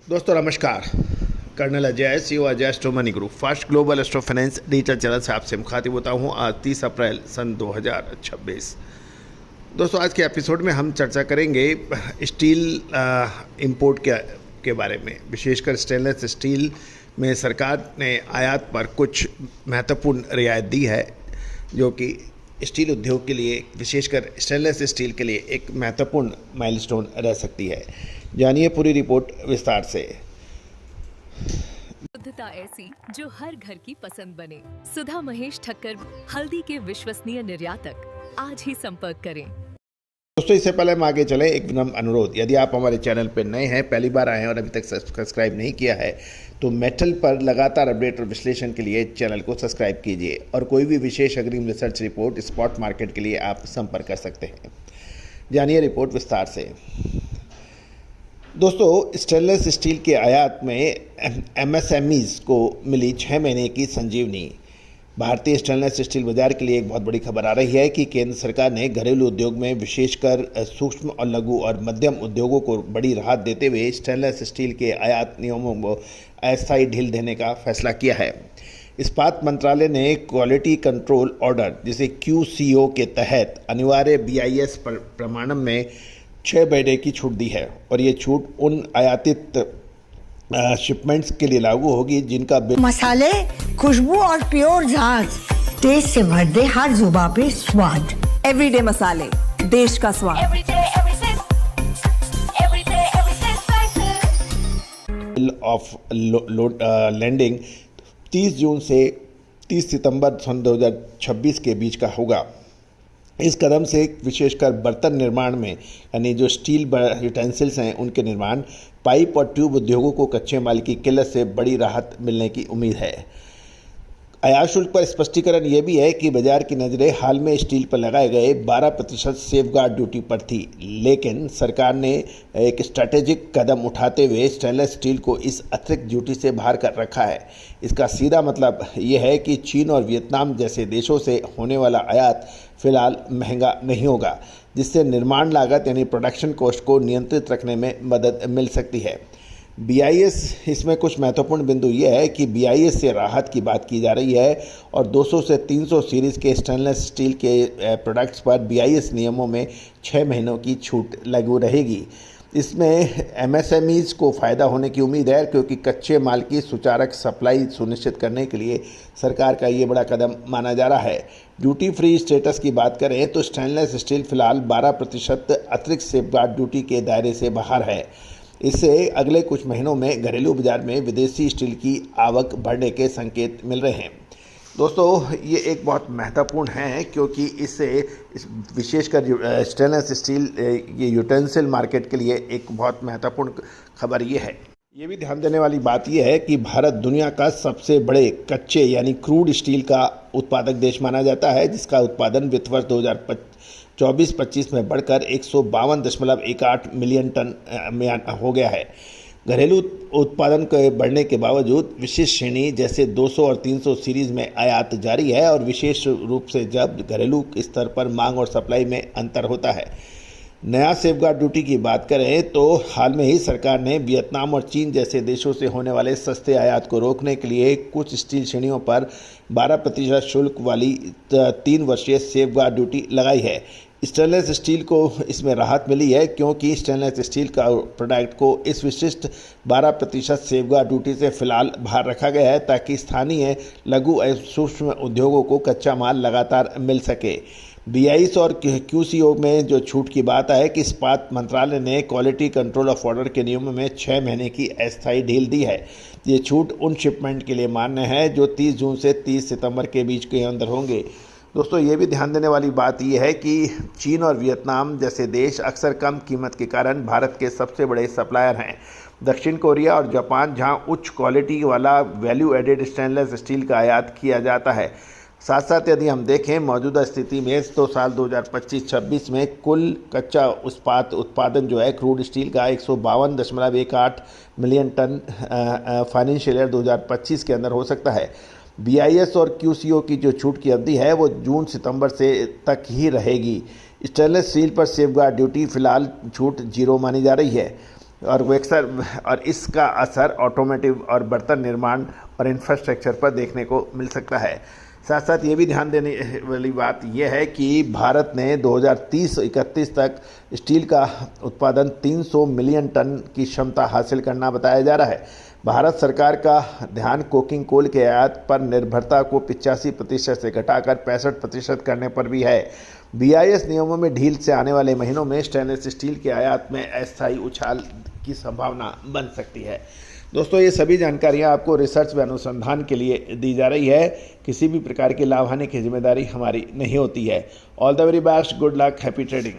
दोस्तों नमस्कार। Colonel Ajay CO Ajay astro money group first global astro finance digital channel से आपसे मुखातिब होता हूँ। आज 30 अप्रैल सन 2026। दोस्तों आज के एपिसोड में हम चर्चा करेंगे स्टील इंपोर्ट के बारे में। विशेषकर स्टेनलेस स्टील में सरकार ने आयात पर कुछ महत्वपूर्ण रियायत दी है, जो कि स्टील उद्योग के लिए, विशेषकर स्टेनलेस स्टील के लिए एक महत्वपूर्ण माइलस्टोन रह सकती है। जानिए पूरी रिपोर्ट विस्तार से। शुद्धता ऐसी जो हर घर की पसंद बने। सुधा महेश ठक्कर, हल्दी के विश्वसनीय निर्यातक। आज ही संपर्क करें। दोस्तों इससे पहले हम आगे चले, एक विनम्र अनुरोध, यदि आप हमारे चैनल पर नए हैं, पहली बार आए हैं और अभी तक सब्सक्राइब नहीं किया है, तो मेटल पर लगातार अपडेट और विश्लेषण के लिए चैनल को सब्सक्राइब कीजिए और कोई भी विशेष अग्रिम रिसर्च रिपोर्ट स्पॉट मार्केट के लिए आप संपर्क कर सकते हैं। जानिए रिपोर्ट विस्तार से। दोस्तों स्टेनलेस स्टील के आयात में एमएसएमईज को मिली 6 महीने की संजीवनी। भारतीय स्टेनलेस स्टील बाजार के लिए एक बहुत बड़ी खबर आ रही है कि केंद्र सरकार ने घरेलू उद्योग में विशेषकर सूक्ष्म और लघु और मध्यम उद्योगों को बड़ी राहत देते हुए स्टेनलेस स्टील के आयात नियमों को अस्थायी ढील देने का फैसला किया है। इस्पात मंत्रालय ने क्वालिटी कंट्रोल ऑर्डर जिसे QCO के तहत अनिवार्य BIS प्रमाणन में 6 महीने की छूट दी है और ये छूट उन आयातित शिपमेंट्स के लिए लागू होगी जिनका मसाले, खुशबू और प्योर जांच, टेस्ट से भर दे हर जुबान पे स्वाद। एवरीडे मसाले, देश का स्वाद। बिल ऑफ लैंडिंग 30 जून से 30 सितंबर सन 2026 के बीच का होगा। इस कदम से विशेषकर बर्तन निर्माण में, यानी जो स्टील यूटेंसिल्स हैं उनके निर्माण, पाइप और ट्यूब उद्योगों को कच्चे माल की किल्लत से बड़ी राहत मिलने की उम्मीद है। आयात शुल्क पर स्पष्टीकरण ये भी है कि बाजार की नज़रें हाल में स्टील पर लगाए गए 12% सेफगार्ड ड्यूटी पर थी, लेकिन सरकार ने एक स्ट्रैटेजिक कदम उठाते हुए स्टेनलेस स्टील को इस अतिरिक्त ड्यूटी से बाहर कर रखा है। इसका सीधा मतलब ये है कि चीन और वियतनाम जैसे देशों से होने वाला आयात फिलहाल महंगा नहीं होगा, जिससे निर्माण लागत यानी प्रोडक्शन कॉस्ट को नियंत्रित रखने में मदद मिल सकती है। BIS, इसमें कुछ महत्वपूर्ण बिंदु ये है कि BIS से राहत की बात की जा रही है और 200 से 300 सीरीज़ के स्टेनलेस स्टील के प्रोडक्ट्स पर BIS नियमों में 6 महीनों की छूट लागू रहेगी। इसमें MSMEs को फ़ायदा होने की उम्मीद है, क्योंकि कच्चे माल की सुचारक सप्लाई सुनिश्चित करने के लिए सरकार का ये बड़ा कदम माना जा रहा है। ड्यूटी फ्री स्टेटस की बात करें तो स्टेनलेस स्टील फिलहाल 12% अतिरिक्त सेफगार्ड ड्यूटी के दायरे से बाहर है। इससे अगले कुछ महीनों में घरेलू बाजार में विदेशी स्टील की आवक बढ़ने के संकेत मिल रहे हैं। दोस्तों ये एक बहुत महत्वपूर्ण है, क्योंकि इससे विशेषकर स्टेनलेस स्टील ये यूटेंसिल मार्केट के लिए एक बहुत महत्वपूर्ण खबर ये है। ये भी ध्यान देने वाली बात यह है कि भारत दुनिया का सबसे बड़े कच्चे यानी क्रूड स्टील का उत्पादक देश माना जाता है, जिसका उत्पादन वित्त वर्ष 2024-25 में बढ़कर 152.18 मिलियन टन में हो गया है। घरेलू उत्पादन के बढ़ने के बावजूद विशेष श्रेणी जैसे 200 और 300 सीरीज़ में आयात जारी है, और विशेष रूप से जब घरेलू स्तर पर मांग और सप्लाई में अंतर होता है। नया सेफगार्ड ड्यूटी की बात करें तो हाल में ही सरकार ने वियतनाम और चीन जैसे देशों से होने वाले सस्ते आयात को रोकने के लिए कुछ स्टील श्रेणियों पर 12% शुल्क वाली 3 वर्षीय सेफगार्ड ड्यूटी लगाई है। स्टेनलेस स्टील को इसमें राहत मिली है, क्योंकि स्टेनलेस स्टील का प्रोडक्ट को इस विशिष्ट 12% सेफगार्ड ड्यूटी से फिलहाल बाहर रखा गया है, ताकि स्थानीय लघु एवं सूक्ष्म उद्योगों को कच्चा माल लगातार मिल सके। BIS और QCO में जो छूट की बात है कि इस्पात मंत्रालय ने क्वालिटी कंट्रोल ऑफ ऑर्डर के नियमों में 6 महीने की अस्थायी ढील दी है। ये छूट उन शिपमेंट के लिए मान्य है जो 30 जून से 30 सितंबर के बीच के अंदर होंगे। दोस्तों ये भी ध्यान देने वाली बात यह है कि चीन और वियतनाम जैसे देश अक्सर कम कीमत के कारण भारत के सबसे बड़े सप्लायर हैं। दक्षिण कोरिया और जापान जहां उच्च क्वालिटी वाला वैल्यू एडेड स्टेनलेस स्टील का आयात किया जाता है। साथ साथ यदि हम देखें मौजूदा स्थिति में तो साल 2025-26 में कुल कच्चा इस्पात उत्पादन जो है क्रूड स्टील का 152.18 मिलियन टन फाइनेंशियल ईयर 2025 के अंदर हो सकता है। BIS और QCO की जो छूट की अवधि है वो जून सितंबर से तक ही रहेगी। स्टेनलेस स्टील पर सेफगार्ड ड्यूटी फिलहाल छूट 0 मानी जा रही है। और इसका असर ऑटोमोटिव और बर्तन निर्माण और इंफ्रास्ट्रक्चर पर देखने को मिल सकता है। साथ साथ ये भी ध्यान देने वाली बात यह है कि भारत ने 2030-31 तक स्टील का उत्पादन 300 मिलियन टन की क्षमता हासिल करना बताया जा रहा है। भारत सरकार का ध्यान कोकिंग कोल के आयात पर निर्भरता को 85% से घटाकर 65% करने पर भी है। BIS नियमों में ढील से आने वाले महीनों में स्टेनलेस स्टील के आयात में अस्थायी उछाल की संभावना बन सकती है। दोस्तों, ये सभी जानकारियाँ आपको रिसर्च व अनुसंधान के लिए दी जा रही है। किसी भी प्रकार की लाभ हानि की जिम्मेदारी हमारी नहीं होती है। All the very best, good luck, happy trading.